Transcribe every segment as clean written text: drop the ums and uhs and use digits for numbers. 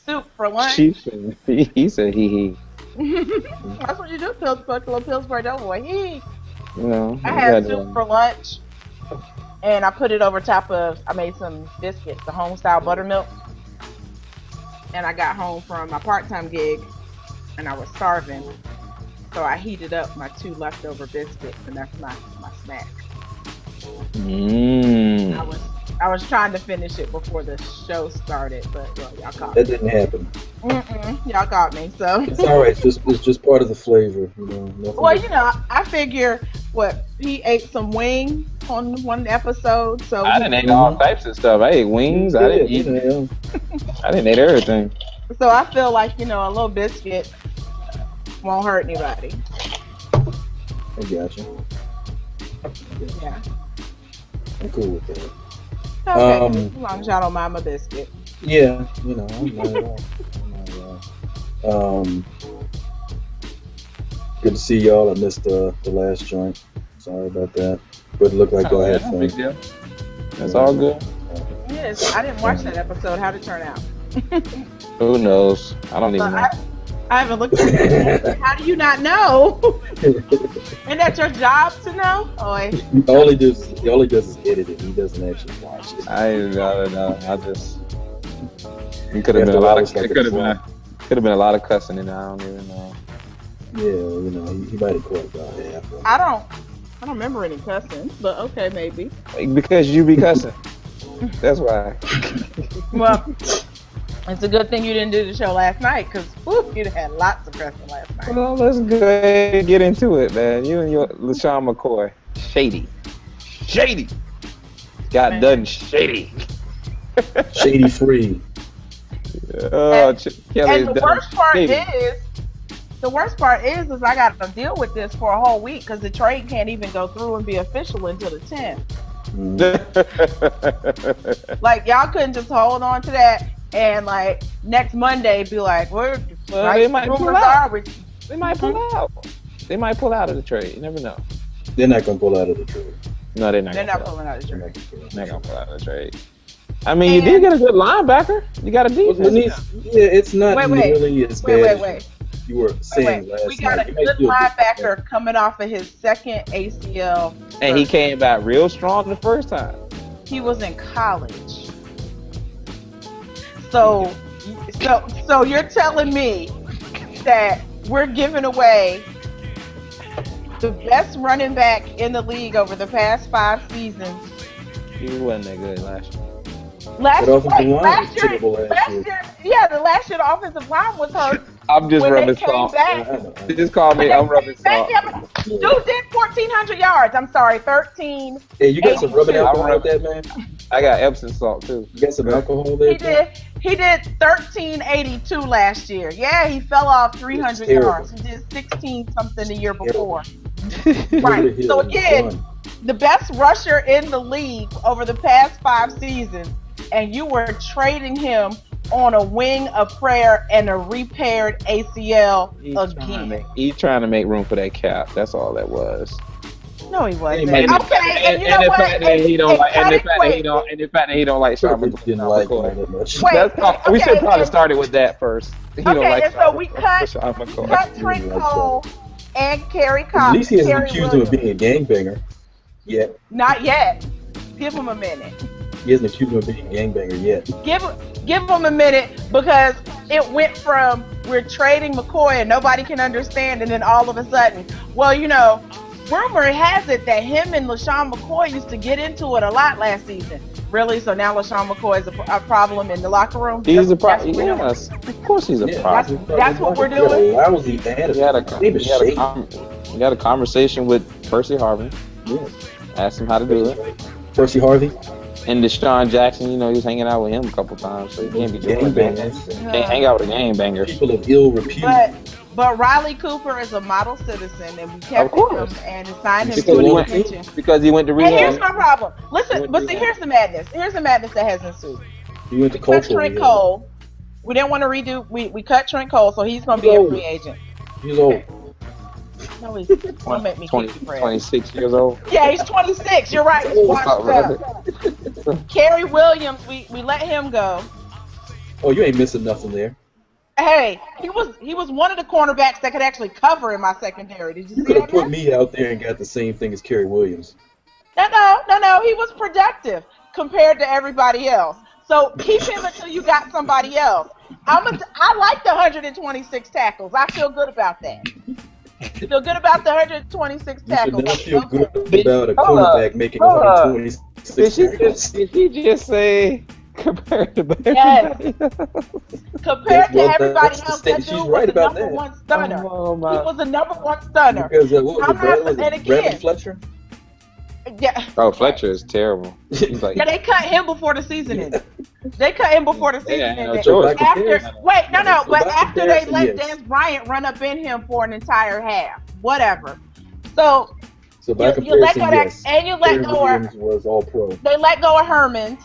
soup for lunch. He said he. That's what you do, Pillsbury Doughboy. You know, I had soup for lunch, and I put it over top of. I made some biscuits, the home style buttermilk, and I got home from my part-time gig, and I was starving, so I heated up my 2 leftover biscuits, and that's my snack. I was trying to finish it before the show started, but y'all caught me. That didn't happen. Y'all caught me, so. It's all right. It's just part of the flavor, you know. Well, you know, I figure he ate some wings on one episode, so I didn't eat all types of stuff. I ate wings. I didn't eat. I didn't eat everything. So I feel like, you know, a little biscuit won't hurt anybody. I got you. Yeah. I'm cool with that. Okay, as long as y'all don't mind my biscuit. Yeah, you know, I'm not at all. Good to see y'all. I missed the last joint. Sorry about that. But it looked like y'all had fun. Big deal. That's all good. Yes, I didn't watch that episode. How'd it turn out? Who knows? I don't even know. I haven't looked at it. How do you not know? Isn't that your job to know? All he does is edit it. He doesn't actually watch it. I don't know. It could have been a lot of. It could have been a lot of cussing in there. I don't even know. Yeah, you know, he might have caught about half. I don't remember any cussing, but okay, maybe. Because you be cussing. That's why. Well. It's a good thing you didn't do the show last night, because you'd have had lots of cussing last night. Well, let's go ahead and get into it, man. You and your LaShawn McCoy. Shady. Got done shady. Shady free. Oh, and the worst part is I got to deal with this for a whole week, because the trade can't even go through and be official until the 10th. Like, y'all couldn't just hold on to that. And like next Monday, be like, they might pull out. They might pull out. They might pull out of the trade. You never know. They're not gonna pull out of the trade. No, they're not. They're not pulling out of the trade. They're not gonna pull out of the trade. I mean, you did get a good linebacker. You got a defense. It's not nearly as bad. As you were saying last night. We got a good linebacker coming off of his second ACL. And he came back real strong the first time. He was in college. So you're telling me that we're giving away the best running back in the league over the past 5 seasons? He wasn't that good last year. Last year, the last year the offensive line was hurt. I'm just rubbing salt. Just call me. I'm rubbing salt. Dude did 1,400 yards. I'm sorry, 13. Hey, you got some rubbing alcohol with that, man? I got Epsom salt too. You got some alcohol there? He did 1382 last year. Yeah, he fell off 300 yards. He did 16 something the year before. Right. So again, the best rusher in the league over the past 5 seasons, and you were trading him on a wing, a prayer, and a repaired ACL again. He's trying to make room for that cap. That's all that was. No, he wasn't. And the fact that he don't like Sean McCoy. We should probably started with that first. So we cut Trent Cole and Kerry Cox. At least he hasn't accused him of being a gangbanger yet. Not yet. Give him a minute. He hasn't accused him of being a gangbanger yet. Give him a minute, because it went from we're trading McCoy and nobody can understand, and then all of a sudden, well, you know, rumor has it that him and LaShawn McCoy used to get into it a lot last season. Really? So now LaShawn McCoy is a problem in the locker room? He's a problem. Yes, of course he's a problem. That's what we're doing? Lousy attitude. We had a conversation with Percy Harvin. Yeah. Asked him how to do it. Percy Harvey? And Deshaun Jackson, you know, he was hanging out with him a couple times, so he can't be doing bangers. Can't hang out with a game banger. People of ill repute. But Riley Cooper is a model citizen, and we kept him and assigned him to attention. Because he went to rehab. And here's my problem. Listen, but see, here's the madness. Here's the madness that has ensued. He went to cut Trent Cole. We didn't want to redo. We cut Trent Cole, so he's going to be a free agent. He's old. No, he's don't make me 26 years old. Yeah, he's 26. You're right. He's washed up. Kerry Williams, we let him go. Oh, you ain't missing nothing there. Hey, he was one of the cornerbacks that could actually cover in my secondary. Did you see could that? have put me out there and got the same thing as Kerry Williams. No. He was productive compared to everybody else. So keep him until you got somebody else. I like the 126 tackles. I feel good about that. Feel good about the 126 tackles. You should not feel good about a cornerback making 126 tackles. Did he just say compared to everybody else? Compared to everybody else, that dude was the number one stunner. He was the number one stunner. Because what was it, Bradley Fletcher? Yeah. Oh, Fletcher is terrible. He's like, yeah, they cut him before the season ended. But after they let Dez Bryant run up in him for an entire half, whatever. So by you let go yes. And you let go of was all pro. They let go of Hermes,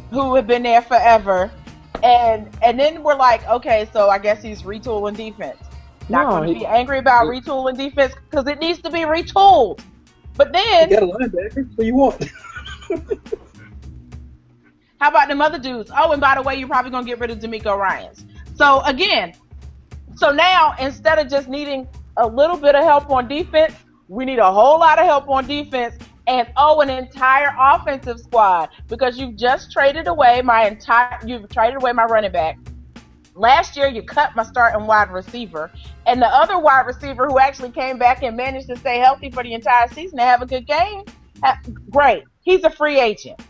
who had been there forever, and then we're like, okay, so I guess he's retooling defense. Not going to be angry about retooling defense because it needs to be retooled. But then you got a linebacker. What do you want? How about them other dudes? Oh, and by the way, you're probably gonna get rid of D'Amico Ryans. So now instead of just needing a little bit of help on defense, we need a whole lot of help on defense and an entire offensive squad because you've just traded away my running back. Last year, you cut my starting wide receiver, and the other wide receiver who actually came back and managed to stay healthy for the entire season and have a good game. Great, he's a free agent,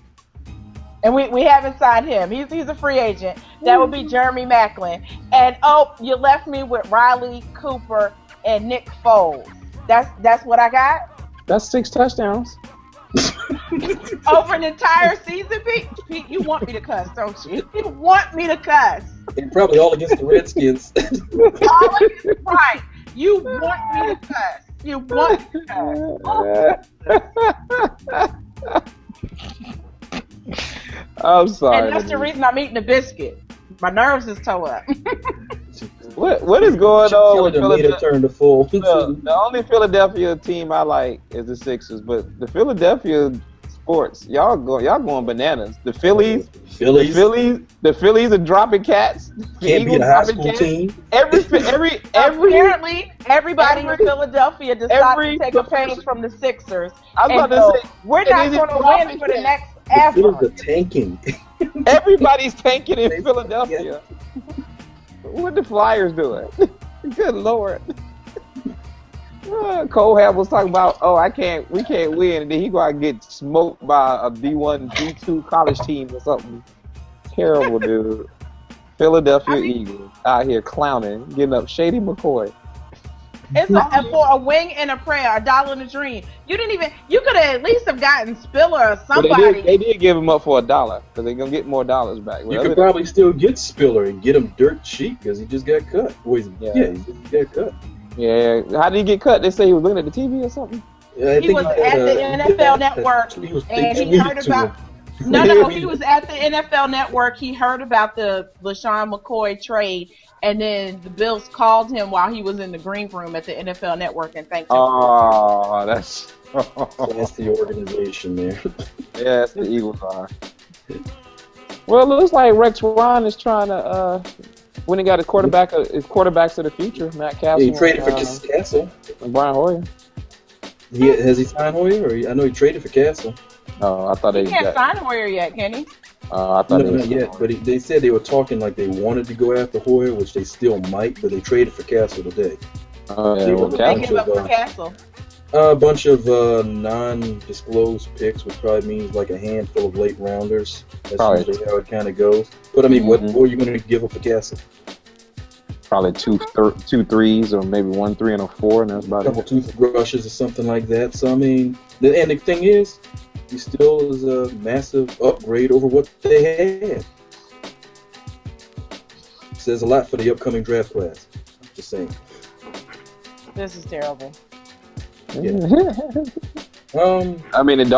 and we haven't signed him. He's a free agent. That would be Jeremy Maclin. And you left me with Riley Cooper and Nick Foles. That's what I got. That's 6 touchdowns. Over an entire season, Pete, you want me to cuss, don't you? You want me to cuss. And probably all against the Redskins. Right. You want me to cuss. You want me to cuss. I'm sorry. And that's the reason I'm eating a biscuit. My nerves is toe up. What is going on with Philadelphia? Turn to full. The only Philadelphia team I like is the Sixers, but the Philadelphia sports, y'all going bananas. The Phillies are dropping cats. Can't be a high school team. Apparently, everybody in Philadelphia decided to take a page from the Sixers. I was about to say, we're not going to win for the next ever. The Phillies are tanking. Everybody's tanking in Philadelphia. What the Flyers doing? Good Lord. Cole Ham was talking about, we can't win, and then he go out and get smoked by a D1, D2 college team or something. Terrible, dude. Philadelphia Eagles out here clowning, getting up Shady McCoy. It's for a wing and a prayer, $1 and a dream. You could have at least have gotten Spiller or somebody. They did give him up for $1 because they're gonna get more dollars back. You could probably still get Spiller and get him dirt cheap because he just got cut. He just got cut. Yeah, how did he get cut? They say he was looking at the TV or something. Yeah, he was at the NFL Network and he heard about. No, he was at the NFL Network. He heard about the LaShawn McCoy trade, and then the Bills called him while he was in the green room at the NFL Network and thanked him. Oh, that's the organization there. Yeah, that's the Eagles are. Well, it looks like Rex Ryan is trying to when he got his quarterbacks of the future, Matt Castle. Yeah, he traded for Castle. And Brian Hoyer. Has he signed Hoyer? I know he traded for Castle. Oh, I thought he can't sign Hoyer yet, can he? I thought not yet. But they said they were talking like they wanted to go after Hoyer, which they still might, but they traded for Castle today. They give up for Castle. A bunch of non-disclosed picks, which probably means like a handful of late rounders. That's usually how it kind of goes. But I mean, what are you going to give up for Castle? Probably two threes, or maybe 1 3 and a 4, and that's about it. A couple toothbrushes or something like that. So I mean, and the thing is, he still is a massive upgrade over what they had. Says a lot for the upcoming draft class. Just saying. This is terrible. Yeah. I mean,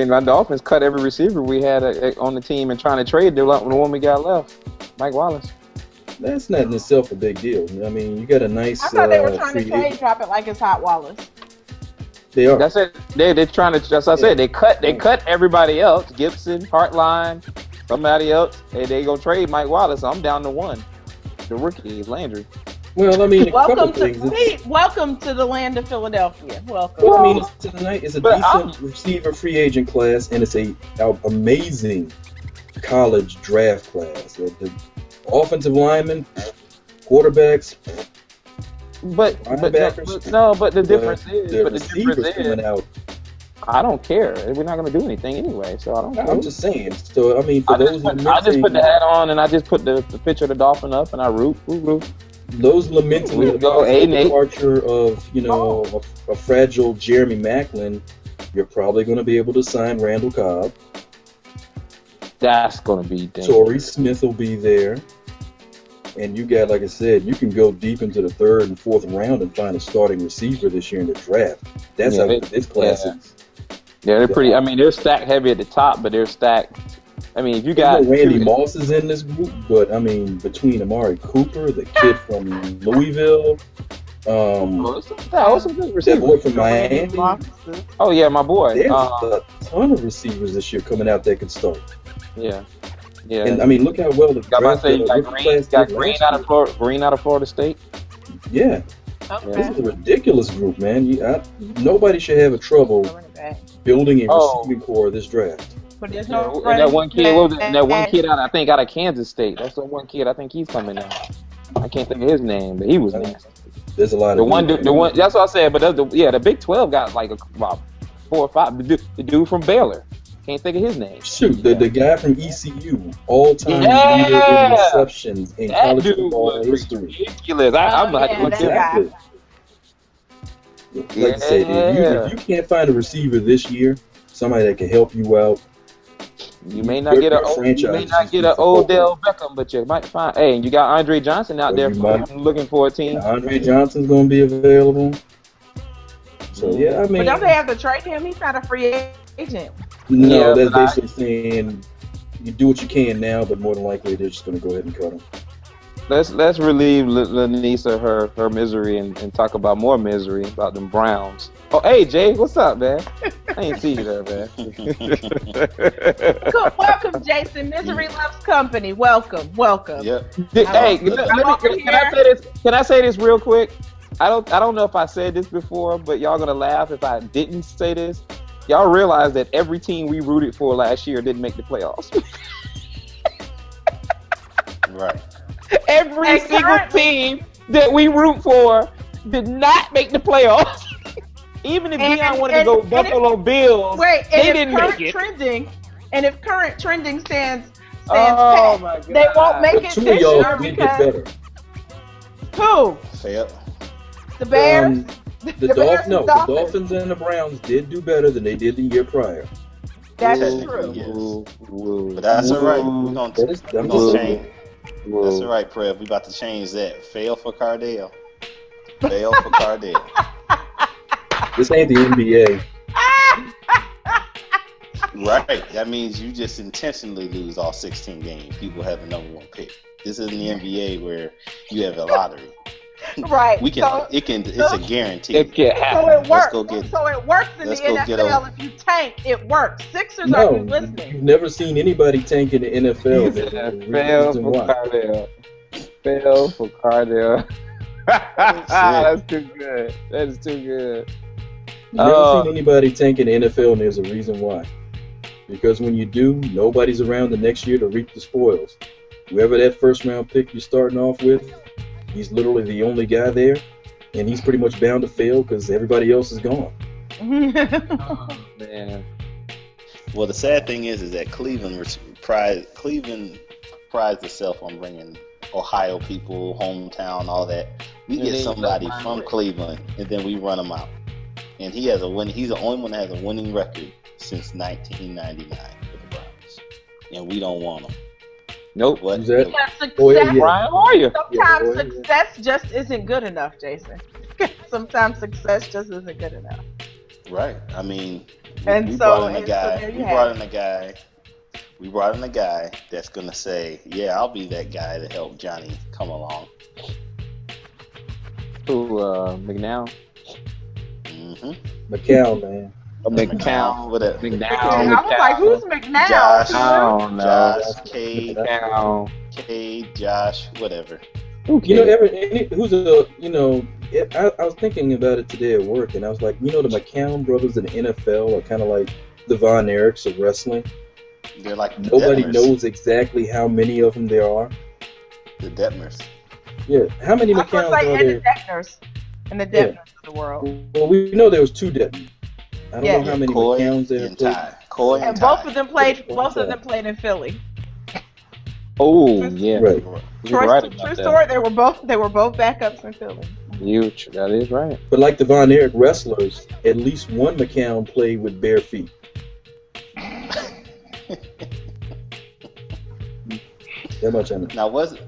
my Dolphins cut every receiver we had on the team and trying to trade the one we got left, Mike Wallace. That's not in itself a big deal. I mean, you got a nice. I thought they were trying to drop it like it's Hot Wallace. They are. That's it. They're trying to. That's what I said. They cut everybody else. Gibson, Hartline, Somebody else, hey, they gonna trade Mike Wallace. So I'm down to one. The rookie is Landry. Well, I mean, a couple welcome things. Welcome to the land of Philadelphia. Welcome. Well, I mean, it's a decent receiver free agent class, and it's a amazing college draft class. The offensive linemen, quarterbacks, but the difference is, the receivers coming out. I don't care. We're not going to do anything anyway, so I don't care. I'm just saying. So, I mean, I just put the hat on and I just put the picture of the dolphin up and I root. Those lamenting the departure of, a fragile Jeremy Maclin, you're probably going to be able to sign Randall Cobb. That's going to be dangerous. Torrey Smith will be there. And you got, like I said, you can go deep into the third and fourth round and find a starting receiver this year in the draft. That's how this class is. Yeah, they're pretty. I mean, they're stacked heavy at the top, but they're stacked. I mean, if you got Randy Moss is in this group, but I mean, between Amari Cooper, the kid from Louisville, some good receivers. That boy from Miami. Oh yeah, my boy. There's a ton of receivers this year coming out that could start. Yeah. And I mean, look how well the draft got Green out of Florida State. Yeah. Okay. This is a ridiculous group, man. Nobody should have a trouble building a receiving core this draft. But there's no that one kid, out of Kansas State. That's the one kid. I think he's coming out. I can't think of his name, but he was nasty. There's a lot of the one. That's what I said. But the Big 12 got like about 4 or 5. The dude from Baylor. Can't think of his name. Shoot, the guy from ECU, all-time leader in receptions in college football history. Ridiculous. I'm like, exactly. Like I said, if you can't find a receiver this year, somebody that can help you out, you may not get an Odell Beckham, but you might find. Hey, and you got Andre Johnson out there looking for a team. Andre Johnson's going to be available. So yeah, I mean, but don't they have to trade him? He's not a free agent. No, that's basically saying you do what you can now, but more than likely they're just going to go ahead and cut him. Let's relieve Lonice of her misery and talk about more misery about them Browns. Oh, hey Jay, what's up, man? I ain't see you there, man. Welcome, Jason. Misery loves company. Welcome. Yep. Hey, can I say this real quick? I don't know if I said this before, but y'all gonna laugh if I didn't say this. Y'all realize that every team we rooted for last year didn't make the playoffs. Right. Every single team that we root for did not make the playoffs. Even if Deon wanted to go Buffalo Bills, they didn't make it. If current trending stands pat, they won't make it this year because who? The Bears. The Dolphins and the Browns did do better than they did the year prior. That's true. Yes. But that's all right. We're going to change. That's all right, Prev. We about to change that. Fail for Cardale. Fail for Cardale. This ain't the NBA. Right. That means you just intentionally lose all 16 games. People have the number one pick. This isn't the NBA where you have a lottery. Right. It's a guarantee. It can happen. So it works. It works in the NFL. If you tank, it works. Sixers are listening. You've never seen anybody tank in the NFL. Fail for Cardale. That's too good. That is too good. You've never seen anybody tank in the NFL, and there's a reason why. Because when you do, nobody's around the next year to reap the spoils. Whoever that first round pick you're starting off with, he's literally the only guy there, and he's pretty much bound to fail because everybody else is gone. Oh, man. Well, the sad thing is that Cleveland prides itself on bringing Ohio people, hometown, all that. We get somebody from Cleveland, and then we run him out. And he's the only one that has a winning record since 1999 for the Browns, and we don't want him. Nope. What's that? Brian, how are you? Sometimes success just isn't good enough, Jason. Sometimes success just isn't good enough. Right. I mean, we brought in a guy that's gonna say, "Yeah, I'll be that guy to help Johnny come along." Who? McNown. McCown, man. McCown, whatever. McNown. I was like, who's McNown? Josh. I don't know. Josh, Cade, McCown. Josh, whatever. You know, who's a, you know, I was thinking about it today at work, and I was like, you know, the McCown brothers in the NFL are kind of like the Von Erichs of wrestling. They're like the Nobody Detmers. knows exactly how many of them there are. The Detmers. Yeah, how many I was McCowns like, are and there? the Detmers. And the Detmers of the world. Well, we know there was 2 Detmers. I don't know how many Coy McCowns there and Ty. Coy and And Ty. both of them played in Philly. Oh yeah, Right. You're right about True that. story. They were both backups in Philly. That is right. But like the Von Erich wrestlers, at least one McCown played with bare feet. That much I know. Now wasn't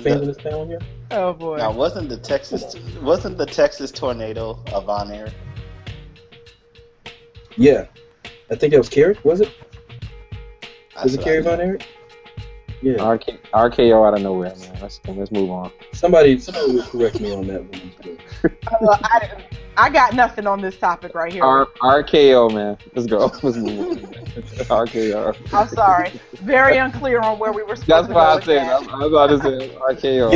fan in this town here? Oh boy. Now wasn't the Texas tornado a Von Erich? Yeah, I think that was Carrick. Was it? That's Was it what Carrie I Von know. Erich? Yeah. RKO out of nowhere, man. Let's move on. Somebody will correct me on that one. I got nothing on this topic right here. RKO, man. Let's go. Let's move on. RKO. I'm sorry. Very unclear on where we were That's supposed to what I go. said. I was about to say RKO.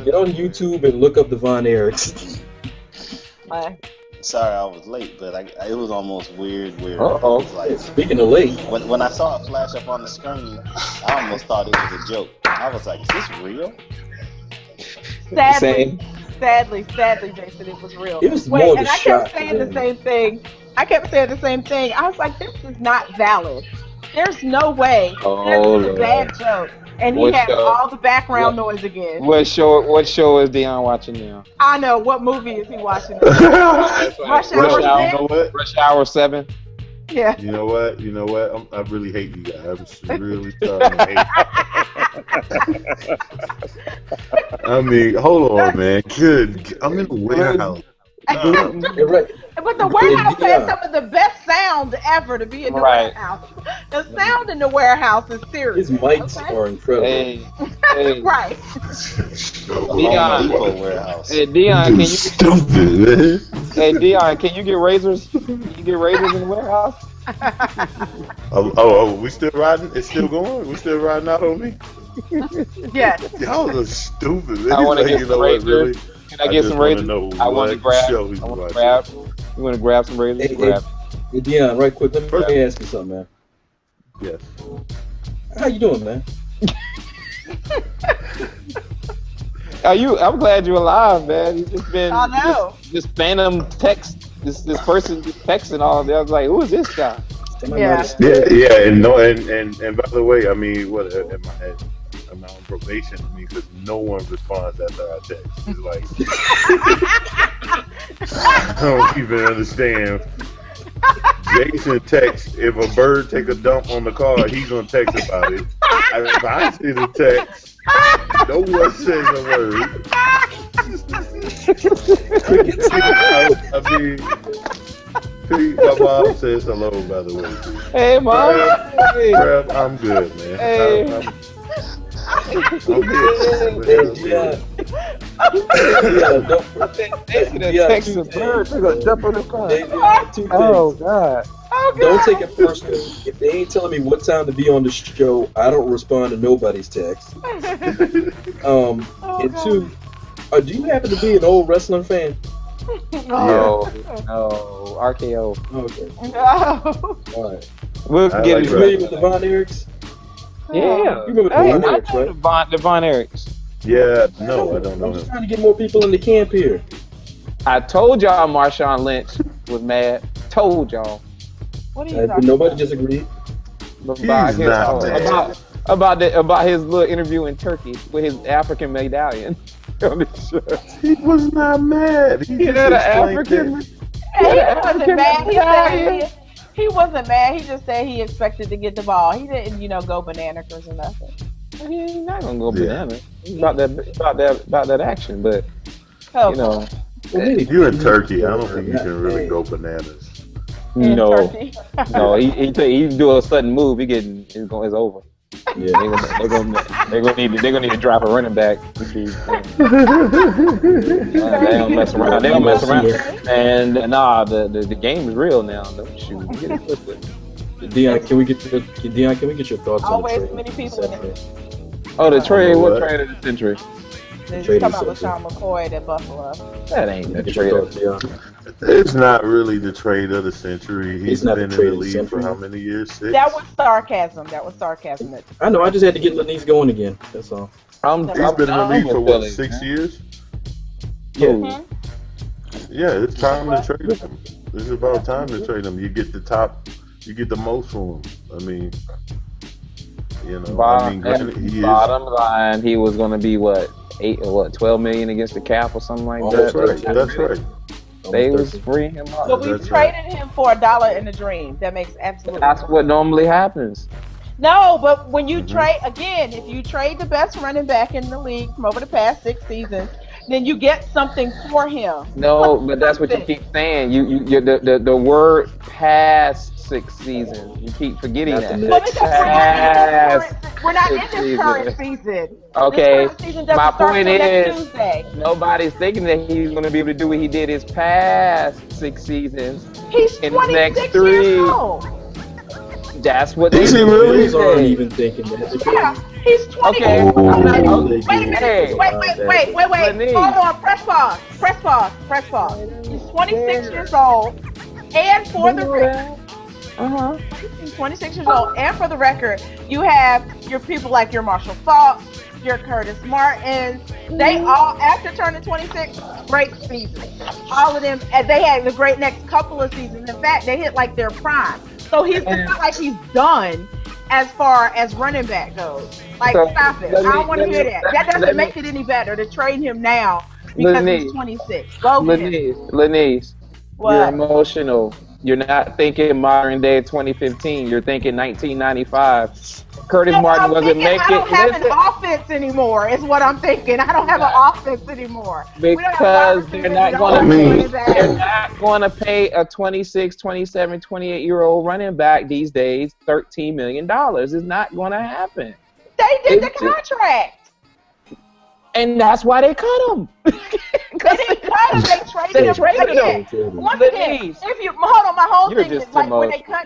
Get on YouTube and look up the Von Erichs. Sorry, I was late, but it was almost weird. Uh-oh. It was like, Speaking of late, when I saw it flash up on the screen, I almost thought it was a joke. I was like, is this real? Sadly, Jason, it was real. It was more of a and I shock kept saying to the same thing. I was like, this is not valid. There's no way. This is a bad joke. And he had all the background noise again. What show is Deon watching now? I know. What movie is he watching now? Rush Hour 7. Yeah. You know what? I really hate you guys. I'm really starting to hate. I mean, hold on, man. Good. I'm in the warehouse. You're right. But the warehouse has some of the best sound ever to be in the warehouse. The sound in the warehouse is serious. His mics are incredible. Hey. Right. Deon warehouse. Hey, Deon, can you stupid, man? Hey, Deon, can you get razors? Can you get razors in the warehouse? Oh, we still riding? It's still going? We still riding out on me? Yes. Y'all are stupid, man. I want to get some razors. Really? Can I get some razors? I want to grab. You want to grab some razors? Hey, Deon, right quick, let me ask you something, man. Yes. How you doing, man? I'm glad you're alive, man. You've just been this phantom text, this person just texting all day. I was like, who is this guy? Yeah, and by the way, I mean, what am I on probation? I mean, because no one responds after I text. It's like I don't even understand. Jason texts if a bird take a dump on the car, he's gonna text about it. If I see the text, no one says a word. I mean, my mom says hello, by the way. Hey, Mom. Prev, I'm good, man. Hey. I'm good. Text a bird. They're gonna jump on the car. Oh God. Don't take it personal. If they ain't telling me what time to be on the show, I don't respond to nobody's text. And 2, do you happen to be an old wrestling fan? No, RKO. Okay. No. All right. We'll get You familiar with the Von Erichs? Yeah. You remember the Von Erichs, right? The Von Erichs. Yeah, no, I don't know I'm just him. trying to get more people in the camp here. I told y'all Marshawn Lynch was mad. Told y'all. What are you talking Nobody disagreed. About his little interview in Turkey with his African medallion on the show. He was not mad. He had an African. He wasn't mad. He just said he expected to get the ball. He didn't, go bananas or nothing. He's not gonna go bananas. He's about that action, but you're in Turkey. I don't think you can really go bananas. No, he do a sudden move. It's over. Yeah, they're gonna need to drop a running back. They don't mess around. They don't mess around. And the game is real now. Don't shoot. Get it twisted. Deon, can we get your thoughts Always on the trade? many people in it. Oh, the trade. What trade of the century? They're talking about Marshawn McCoy at Buffalo. That ain't the trade. It's not really the trade of the century. He's been in the league for how many years? 6? That was sarcasm. I know. I just had to get Lonice going again. That's all. He's been in the league for what, 6 years? Yeah. Mm-hmm. Yeah, it's time to trade him. It's about time to trade him. You get the most from him. I mean, bottom line, he was going to be what, 12 million against the cap or something like that. That's right. They was freeing him up. But we traded him for $1 in a dream. That makes absolutely That's sense. what normally happens. No, but when you trade, again, if you trade the best running back in the league from over the past 6 seasons, then you get something for him. No, but that's what you keep saying. The word past 6 seasons. You keep forgetting that. Well, we're not in this current season. Okay. This season My point is, Tuesday. nobody's thinking that he's going to be able to do what he did his past 6 seasons. He's in 26 the next 3 years old. That's what they really aren't even thinking that. Yeah, he's 20. Okay. Wait. Hold on. Press pause. He's 26 years old. And for the record, he's 26 years old. And for the record, you have your people like your Marshall Faulk, your Curtis Martin. They all, after turning 26, great seasons. All of them, and they had the great next couple of seasons. In fact, they hit like their prime. So it's not like he's done as far as running back goes. Like, stop it. I don't want to hear that. That doesn't make it any better to trade him now because he's 26. Lonice, you're emotional. You're not thinking modern day 2015. You're thinking 1995. Curtis Martin wasn't making. I don't have an offense anymore. Is what I'm thinking. I don't have an offense anymore because they're not going to pay a 26, 27, 28-year-old running back these days $13 million. It's not going to happen. They did the contract. And that's why they cut him. They didn't cut him. They traded him. Once again, hold on, my whole thing is like when they cut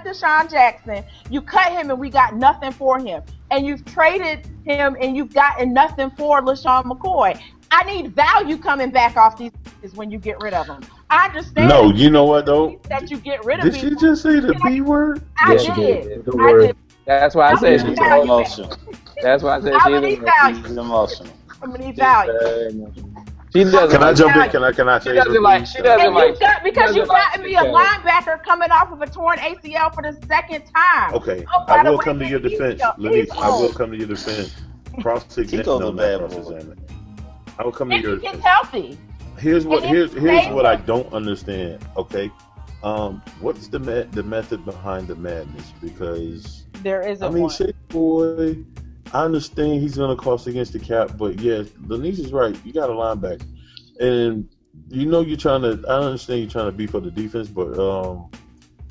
Deshaun Jackson, you cut him and we got nothing for him. And you've traded him and you've gotten nothing for LaShawn McCoy. I need value coming back off these when you get rid of them. I understand. No, you know what though? That you get rid of. Did she just say the B word? I did. I did. That's why I said she's emotional. That's why I said she's emotional. I'm gonna need value. She doesn't. Can I jump in? Can I say something? She doesn't like. Because you got me a linebacker coming off of a torn ACL for the second time. Okay, I will come to your defense, Lonice. I will come to your defense. Cross-examine. I will come to your defense. He's healthy. Here's what I don't understand. Okay, what's the method behind the madness? Because there isn't. I mean, Shady McCoy, I understand he's going to cost against the cap, but yes, Lonice is right. You got a linebacker, and you're trying to. I understand you're trying to be for the defense, but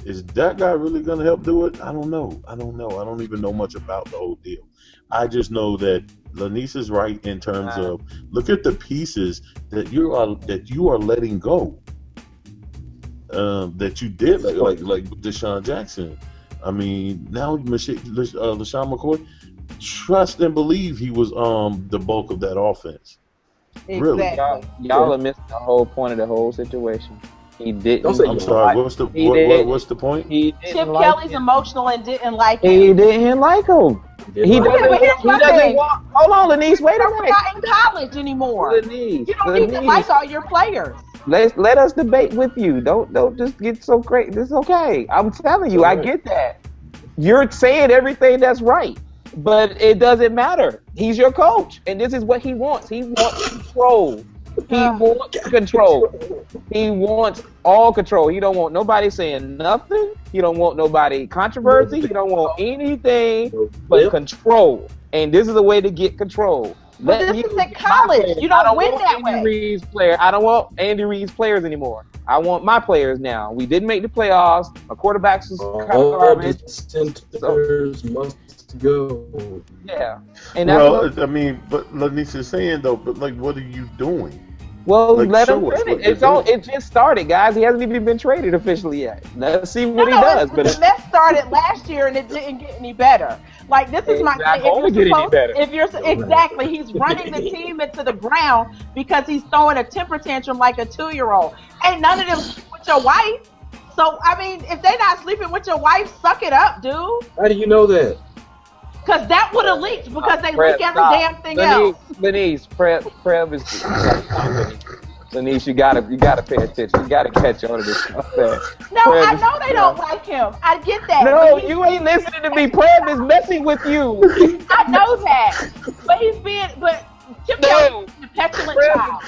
is that guy really going to help do it? I don't know. I don't even know much about the whole deal. I just know that Lonice is right in terms of look at the pieces that you are letting go. That you did like Deshaun Jackson. I mean, now LaShawn McCoy, trust and believe he was the bulk of that offense. Exactly. Really, y'all are missing the whole point of the whole situation. He didn't. I'm sorry. What's the point? Chip Kelly's emotional and didn't like him. He didn't like him. He doesn't want. Hold on, Lonice. Wait a minute. You're not in college anymore. Lonice, you don't need to like all your players. Let us debate with you. Don't just get so crazy. This is okay. I'm telling you, I get that. You're saying everything that's right, but it doesn't matter. He's your coach, and this is what he wants. He wants control. He wants control. He wants all control. He don't want nobody saying nothing. He don't want nobody controversy. He don't want anything but control. And this is a way to get control. But this is in college. You don't win that way. I don't want Andy Reid's players anymore. I want my players now. We didn't make the playoffs. My quarterbacks was kind of garbage. Centers must go. Yeah. And that's I mean, but Lonice is saying though, but like, what are you doing? well, Like, let him show us finish. what you're It just started, guys. He hasn't even been traded officially yet. Let's see what he No, does. the mess started last year and it didn't get any better. Like this is my Not thing. gonna get any better. If you're exactly, he's running the team into the ground because he's throwing a temper tantrum like a 2-year-old. Ain't none of them with your wife. So I mean, if they're not sleeping with your wife, suck it up, dude. How do you know that? Because that would have leaked because they Prev, leak every stop. damn thing else. Lonice, Prev is Lonice, you gotta pay attention. You gotta catch on to this stuff. No, I know they don't like him. I get that. No, you ain't listening to me. Prev is messing with you. I know that. But Chip Kelly's being a petulant child.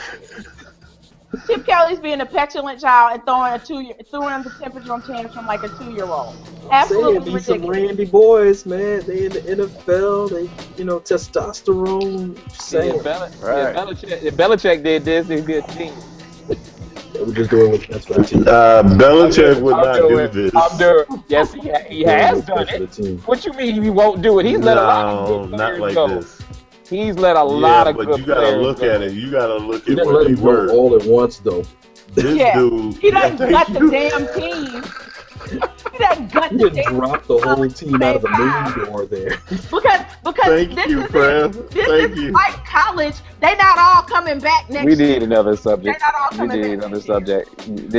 Chip Kelly's being a petulant child and throwing the temperature tantrum like a 2-year-old. Absolutely These some ridiculous. randy boys, man. They in the NFL. They, testosterone. If Belichick did this, it'd be a team. We're just doing what that's what team. Belichick would not do this. I'm doing. Yes, he has done it. What you mean he won't do it? He's let a lot of good not players like go. this. He's let a lot of but good you gotta players look go. at it. You gotta look He at didn't what let they him were. go all at once, though. This dude, He doesn't thank gut the you. damn team. He doesn't gut He the didn't damn drop the whole team out of the Same main door there. Because Thank this you, is Prev. this Thank is you. like college. They not all coming back next We year. need another subject. They're not all We coming need back another next year.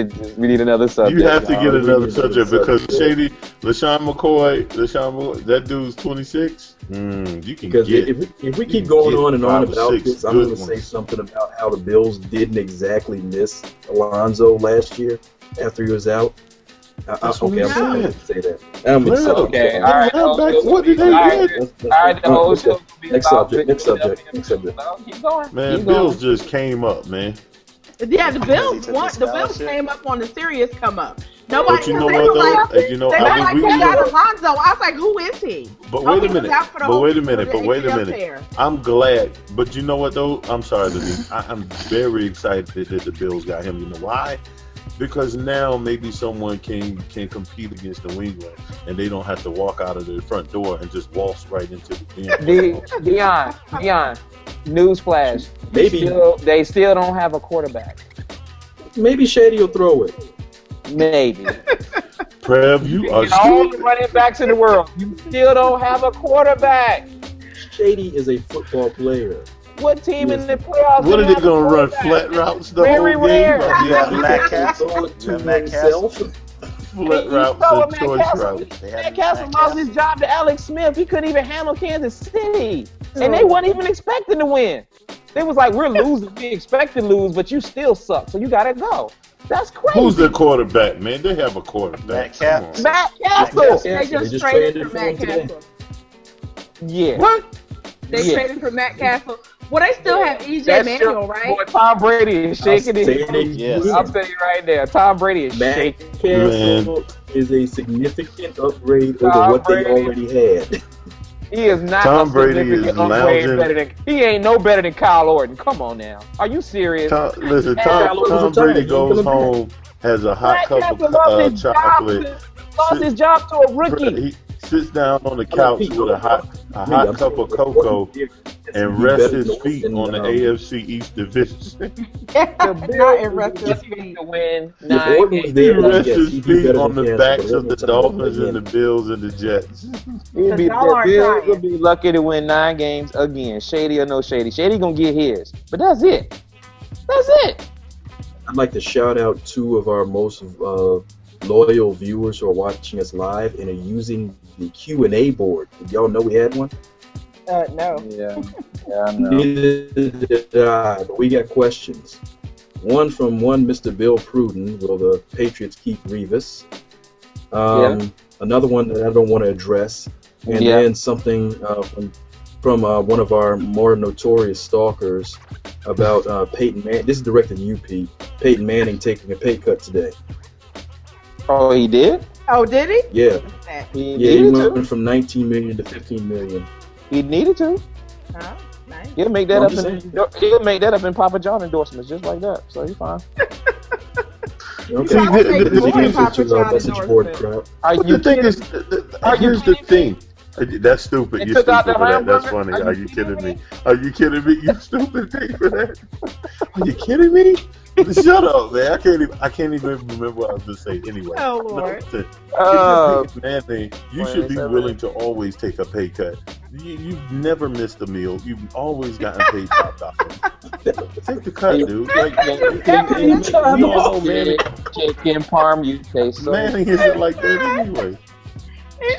subject. We need another subject. You have to get we another need subject another because subject. LaShawn McCoy, that dude's 26. You can Because get. if we keep going on and on 5 or about 6 this, I'm good going to say ones. something about how the Bills didn't exactly miss Alonzo last year after he was out. That's what Okay, I'm I'm sorry saying. to say that. I'm Well, Okay, the all right. linebacks, what did they get? All right, the whole show will be Next about subject, next subject, next subject. No, keep going. Man, Keep Bills going. just came up, man. Yeah, the Bills took want the the Bills scholarship. came up on the serious come up. Nobody, But you know they what were like, though? You know, they were like, we we got know. Alonzo. I was like, who is he? But Oh, wait he a was minute. out for the But whole wait a season minute. with But the wait a ACL minute. tear. I'm glad. But you know what though? I'm sorry, Denise. I'm very excited that the Bills got him. You know why? Because now maybe someone can compete against New England, and they don't have to walk out of the front door and just waltz right into the game. Deon, newsflash. Maybe They still don't have a quarterback. maybe Shady will throw it. Maybe. Prev, you are All the stupid. running backs in the world. You still don't have a quarterback. Shady is a football player. What team in the playoffs? What are they have a gonna run quarterback? flat routes the Very whole game? rare. You got Matt Throw Castle. it You to got Matt Castle. himself. Flat routes saw and Matt choice Castle. routes. They had Matt Castle Matt lost his job to Alex Smith. He couldn't even handle Kansas City. And they weren't even expecting to win. They was like, we're losing. We expect to lose, but you still suck. So you got to go. That's crazy. Who's the quarterback, man? They have a quarterback. Matt Come on. Castle. Matt Castle. They They just just traded traded for for Matt him today. Castle. Yeah. What? They Yeah. traded for Matt Castle. Well, they still have EJ That's Manuel, your- right? Boy, Tom Brady is shaking his Yes. I'll tell you right there. Tom Brady is Matt shaking. Castle is a significant upgrade over Tom what Brady. they already had. He is not Tom a Brady significant is upgrade lounging. better than he ain't no better than Kyle Orton. Come on now. Are you serious? Listen, Kyle was Tom retired. Brady He's goes gonna be home, has a hot Matt cup Castle of lost his chocolate. Lost his job to a rookie. He sits down on the couch with a hot cup of cocoa and rests his feet on the AFC East division. Not in Russia. To win If 9 Orton was games. He there, then rests yes, his he'd be feet better on than the Castle, backs but of the every time Dolphins again. and the Bills and the Jets. He'll be, y'all aren't the Bills trying. will be lucky to win 9 games again. Shady or no shady. Shady gonna get his. But that's it. That's it. I'd like to shout out 2 of our most loyal viewers who are watching us live and are using the Q&A board. Did y'all know we had one? No. Yeah. Yeah, I know. Neither did I, but we got questions. One from Mr. Bill Pruden. Will the Patriots keep Revis? Another one that I don't want to address. And then something from one of our more notorious stalkers about Peyton Manning. This is directed to you, Pete. Peyton Manning taking a pay cut today. Oh, he did? Oh, did he? Yeah. He Yeah, he needed went to. from 19 million to 15 million. He needed to. Oh, nice. He'll make that I'm up just in saying. he'll make that up in Papa John endorsements just like that. So he's fine. Okay. probably make the more thing is Papa to our John message board endorsement. crowd. Are you The thing kidding? is, Are you here's the kidding me? thing. That's stupid. He You're took out stupid the for that. That's hamburger? funny. Are you kidding me? Are you kidding me? You stupid pig for that. Are you kidding me? Shut up, man. I can't even remember what I was going to say anyway. Oh, Lord. You should be willing to always take a pay cut. You've never missed a meal. You've always gotten paid top dollar. Take the cut, dude. Like, man. Chicken parm, you taste so Manning isn't like that anyway.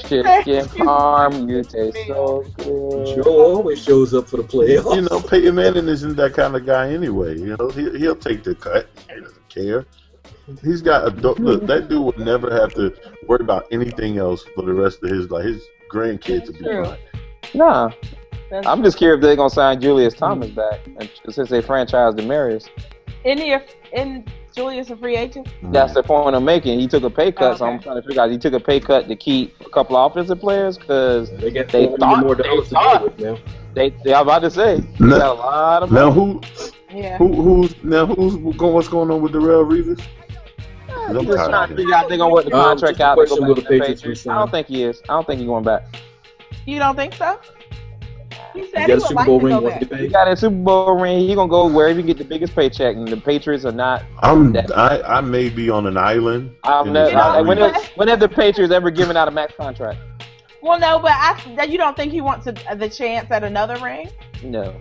Chicken parm, you taste so good. Joe always shows up for the playoffs. You know, Peyton Manning isn't that kind of guy anyway. You know, he'll take the cut. He doesn't care. He's got look. That dude would never have to worry about anything else for the rest of his life. His grandkids would be fine. Nah, I'm just curious if they're gonna sign Julius Thomas back, since they franchised Demarius. In Julius a free agent? That's the point I'm making. He took a pay cut, so I'm trying to figure out. He took a pay cut to keep a couple of offensive players because they thought more dollars to deal with now. I'm about to say they got a lot of money. What's going on with Darrell Reeves? I'm just trying to figure out if they're gonna work the contract out. Will the Patriots I don't think he is. I don't think he's going back. You don't think so? He said he got a Super Bowl ring. He got a Super Bowl ring. He's gonna go wherever he get the biggest paycheck, and the Patriots are not. I may be on an island. When have the Patriots ever given out a max contract? Well, no, but you don't think he wants the chance at another ring? No.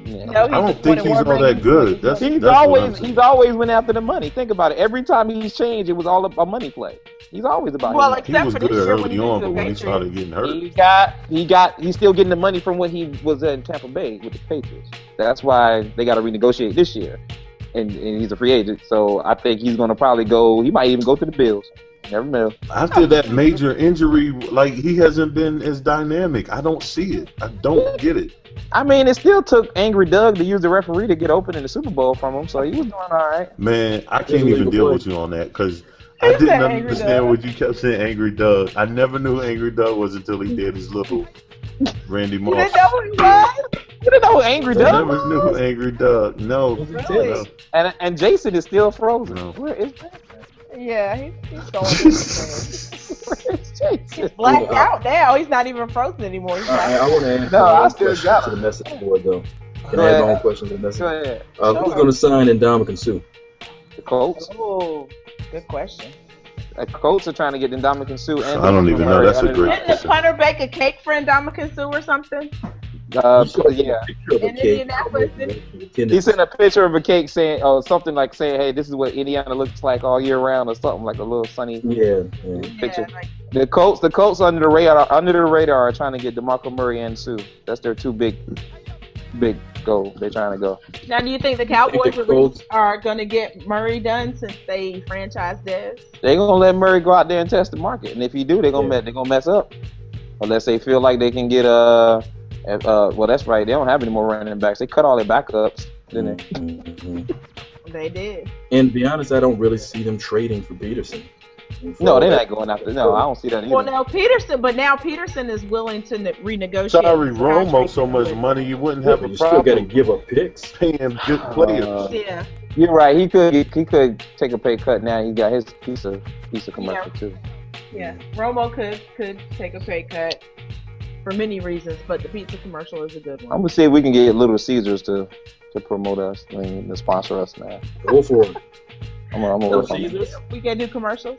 Yeah. No, I don't think he's all that good. He's always went after the money. Think about it. Every time he's changed, it was all a money play. He's always about. Well, him. except he was for good this year early on, but when he started getting hurt, he's still getting the money from when he was in Tampa Bay with the Patriots. That's why they got to renegotiate this year, and he's a free agent. So I think he's going to probably go. He might even go to the Bills. Never know. After that major injury, like he hasn't been as dynamic. I don't see it. I don't get it. I mean, it still took Angry Doug to use the referee to get open in the Super Bowl from him, so he was doing all right. Man, I can't even deal with you on that because I didn't understand what you kept saying, Angry Doug. I never knew who Angry Doug was until he did his little Randy Moss. You didn't know who he was? You didn't know who Angry Doug was? I never knew who Angry Doug. No. Really? And Jason is still frozen. No. Where is Jason? Yeah, he's going. He's blacked out now. He's not even frozen anymore. I want to add I still got to the message board though. Can I add my own question to the message? Go ahead. Who's going to sign Ndamukong Suh? The Colts. Oh, good question. The Colts are trying to get Ndamukong Suh. I don't even know. That's a great Didn't the punter bake a cake for Ndamukong Suh or something? Yeah. In Indianapolis. He sent a picture of a cake saying, something like saying, "Hey, this is what Indiana looks like all year round," or something like a little sunny picture. Yeah, like, the Colts under the radar are trying to get DeMarco Murray and Sue. That's their two big goal. They're trying to go. Now, do you think the Cowboys are going to get Murray done since they franchised Dez? They're gonna let Murray go out there and test the market, and if you do, they're gonna mess up unless they feel like they can get well, that's right. They don't have any more running backs. They cut all their backups, didn't they? Mm-hmm. They did. And to be honest, I don't really see them trading for Peterson. No, they're not going after. No, I don't see that either. Well, now Peterson is willing to renegotiate. Sorry, Romo, so much money you wouldn't have a problem. You still got to give up picks, paying good players. Yeah, you're right. He could take a pay cut now. He got his piece of commercial too. Yeah, Romo could take a pay cut for many reasons, but the pizza commercial is a good one. I'm gonna see if we can get Little Caesars to promote us, to sponsor us, man. Go for it. I'm gonna work on it. We can do commercials.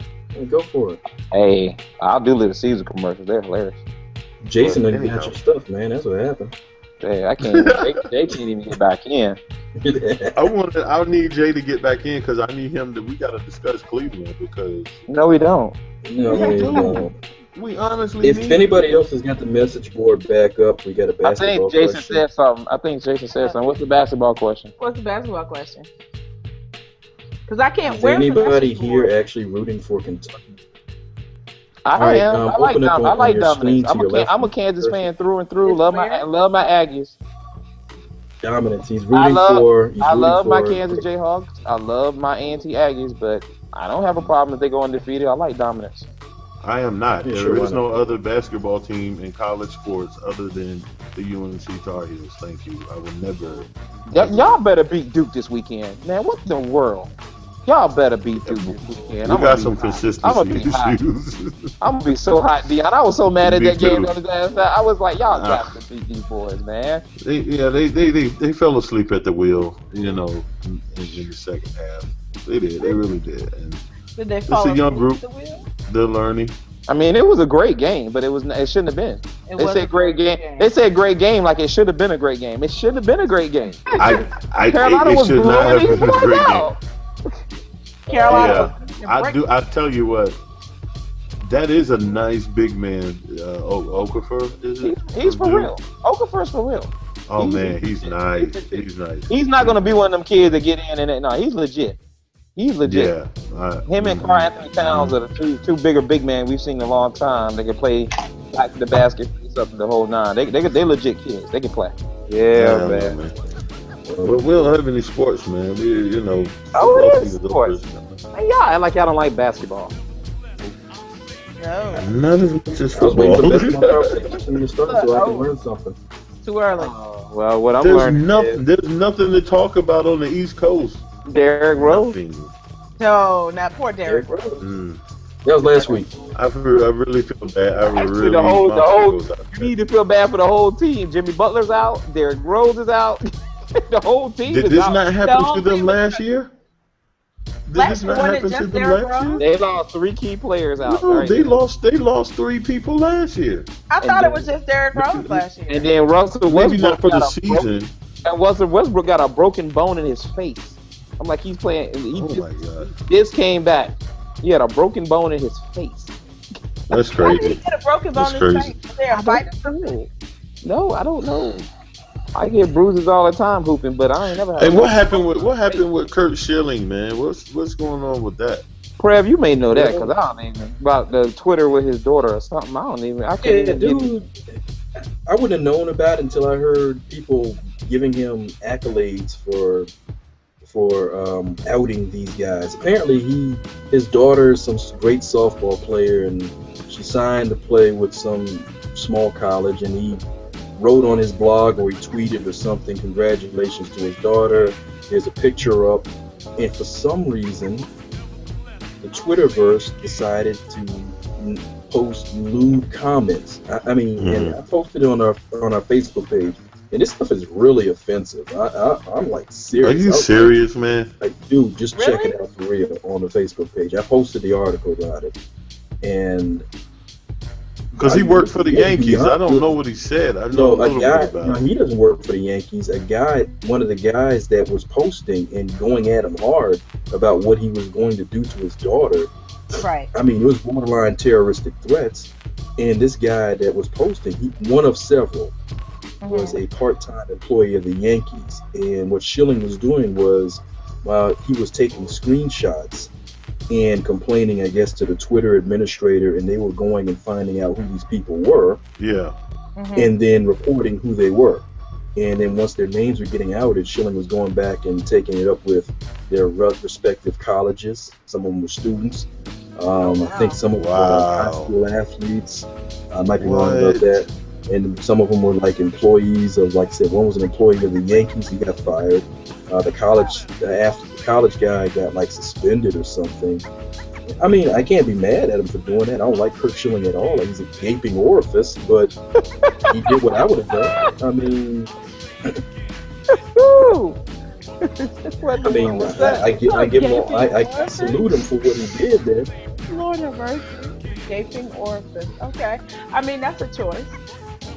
Go for it. Hey, I'll do Little Caesar commercials. They're hilarious. Jason didn't got your stuff, man. That's what happened. Hey, I can't. They can't even get back in. I need Jay to get back in because I need him we gotta discuss Cleveland because. No, we don't. No. We honestly. If anybody else has got the message board back up, we got a basketball question. I think Jason said something. What's the basketball question? What's the basketball question? Because I can't. Is anybody here actually rooting for Kentucky? I am. I like dominance. I'm a Kansas fan through and through. Love my Aggies. Dominance. He's rooting for. I love my Kansas Jayhawks. I love my anti-Aggies, but I don't have a problem if they go undefeated. I like dominance. I am not. Yeah, there is no other basketball team in college sports other than the UNC Tar Heels. Thank you. I will never. Y'all better beat Duke this weekend, man. What the world? Y'all better beat through this weekend. We got some consistency issues. I'm gonna be so hot, Deon. I was so mad at Me that game too. the other day. I was like, y'all got to beat these boys, man. They fell asleep at the wheel, in the second half. They did. They really did. And did they fall it's a young group. at the wheel? They're learning. I mean, it was a great game, but it shouldn't have been. They said great game. They said great game like it should have been a great game. It shouldn't have been a great game. Carolina was should not have been a great game. Carolina. Yeah, I tell you what. That is a nice big man, Okafor, is it? He's for real. Okafor's for real. Oh, man, he's nice. He's nice. He's not going to be one of them kids that get in and no, he's legit. He's legit. Yeah. Him and Karl Anthony Towns are the two bigger big men we've seen in a long time. They can play back to the basket, up the whole nine. They legit kids. They can play. Yeah, man. Well, we don't have any sports, man. We, Oh, it is sports. Y'all act like y'all don't like basketball. No. Not as much as I was waiting for football. the best conversation to start so I can learn something. Too early. Well, what I'm learning There's nothing to talk about on the East Coast. Derrick Rose. No, not poor Derrick Rose. That was last week. I really feel bad. Actually, the whole you need to feel bad for the whole team. Jimmy Butler's out. Derrick Rose is out. The whole team Did is this out. not happen to them last year? Did this not wasn't happen to just them Derrick last year? They lost 3 key players out. No, right they now. lost 3 people last year. I thought it was just Derrick Rose last year. And then Russell Maybe Westbrook not for the got season. And Russell Westbrook got a broken bone in his face. I'm like, he's playing. He My God. just came back. He had a broken bone in his face. That's Why did he crazy. get a broken bone in his face? Was there a fight or something? No, I don't know. I get bruises all the time hooping, but I ain't never had. Hey, what happened with Curt Schilling, man? What's going on with that? Prev, you may know that because I don't even about the Twitter with his daughter or something. I can't even Dude, I wouldn't have known about it until I heard people giving him accolades for outing these guys. Apparently, his daughter is some great softball player, and she signed to play with some small college, and he wrote on his blog or he tweeted or something, congratulations to his daughter. There's a picture up, and for some reason, the Twitterverse decided to post lewd comments. I mean, and I posted it on our Facebook page, and this stuff is really offensive. I'm like serious. Are you serious, man? Like, dude, just check it out for real on the Facebook page. I posted the article about it, and because he worked for the Yankees. I don't know what he said. I know a little bit about it. He doesn't work for the Yankees. One of the guys that was posting and going at him hard about what he was going to do to his daughter. Right. I mean, it was borderline terroristic threats. And this guy that was posting, one of several, was a part-time employee of the Yankees. And what Schilling was doing was, he was taking screenshots and complaining, I guess, to the Twitter administrator, and they were going and finding out who these people were. Yeah. And then reporting who they were. And then once their names were getting outed, Schilling was going back and taking it up with their respective colleges. Some of them were students. I think some of them were high school athletes. I might be wrong about that. And some of them were like employees of, like I said, one was an employee of the Yankees. He got fired. The college guy got like suspended or something. I mean, I can't be mad at him for doing that. I don't like Curt Schilling at all. He's a gaping orifice, but he did what I would have done. I mean, I give him all, I salute him for what he did there. Lord have mercy. Gaping orifice. Okay. I mean, that's a choice.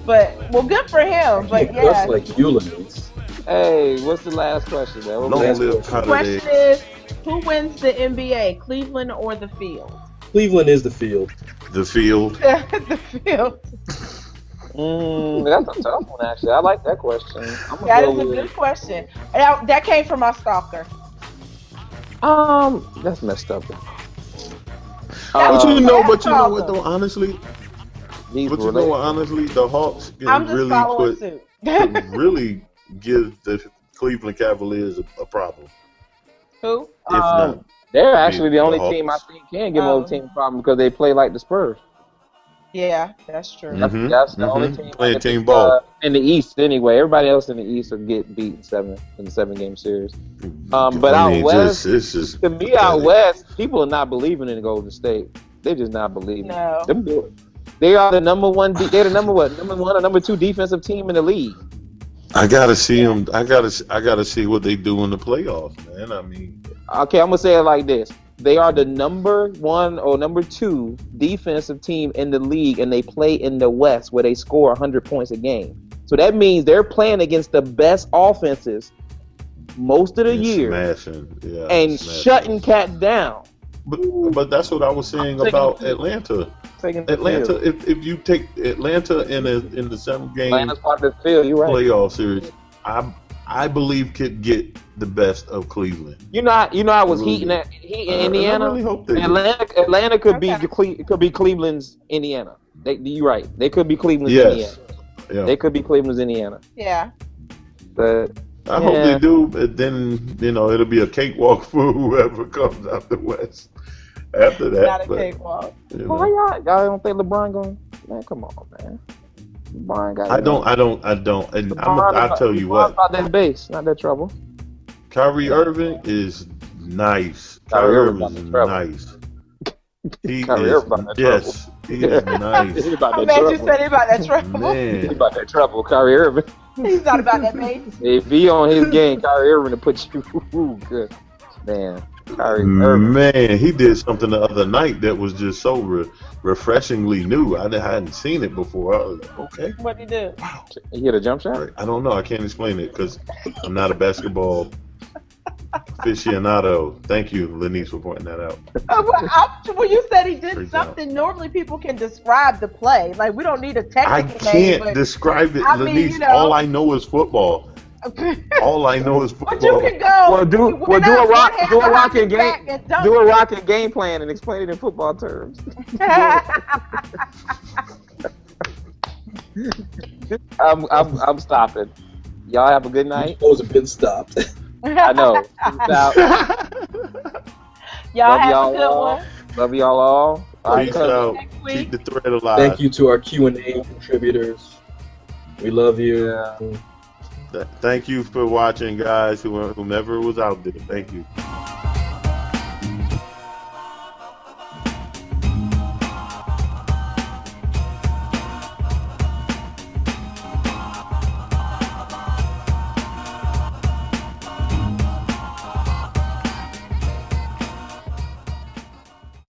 But, well, good for him. But yeah. That's like Ulysses. Hey, what's the last question, man? The question is, who wins the NBA, Cleveland or the field? Cleveland is the field. The field. The field. That's a tough one, actually. I like that question. That is a good question. That came from my stalker. That's messed up. But you know what though, honestly? Honestly, the Hawks can really give the Cleveland Cavaliers a problem. Who? If not, they're actually the only Hawks. team I think can give other team a problem because they play like the Spurs. Yeah, that's true. That's the only team playing team ball in the East anyway. Everybody else in the East will get beat in the 7-game series. But out west, to me, out west, people are not believing in Golden State. They're just not believing. No. They are the number one. They're the number one or number 2 defensive team in the league. I gotta see them. I gotta see what they do in the playoffs, man. I mean, okay, I'm gonna say it like this: they are the number 1 or number 2 defensive team in the league, and they play in the West where they score 100 points a game. So that means they're playing against the best offenses most of the year, and shutting cats down. But that's what I was saying about Atlanta. Atlanta, if you take Atlanta in the 7-game playoff series, I believe could get the best of Cleveland. I was heating Indiana. I really hope they Atlanta could be Cleveland's Indiana. You're right. They could be Cleveland's Indiana. Yeah. They could be Cleveland's Indiana. Yeah. But I hope they do. But then it'll be a cakewalk for whoever comes out the West. After that, not a cakewalk. Why y'all don't think LeBron going? Man, come on, man. LeBron got. I don't. And I'll tell you what. Not that base, not that trouble. Kyrie Irving is nice. Kyrie Irving is nice. He is nice. I bet you said he about that trouble. Man. He about that trouble, Kyrie Irving. He's not about that base. If he on his game, Kyrie Irving to put you good. Man. Kyrie Irving. Man, he did something the other night that was just so refreshingly new. I hadn't seen it before. I was like, okay. What did he do? Wow. He hit a jump shot? I don't know. I can't explain it because I'm not a basketball aficionado. Thank you, Lonice, for pointing that out. When you said he did something, normally people can describe the play. Like, we don't need a technical name. I can't describe it, Lonice. All I know is football. All I know is football. But you can go. Do a rocket game plan and explain it in football terms. I'm stopping. Y'all have a good night. Those have been stopped. I know. Y'all have a good one. Love y'all all. Peace out. Keep the thread alive. Thank you to our Q&A contributors. We love you. Yeah. Thank you for watching, guys, whomever was out there. Thank you.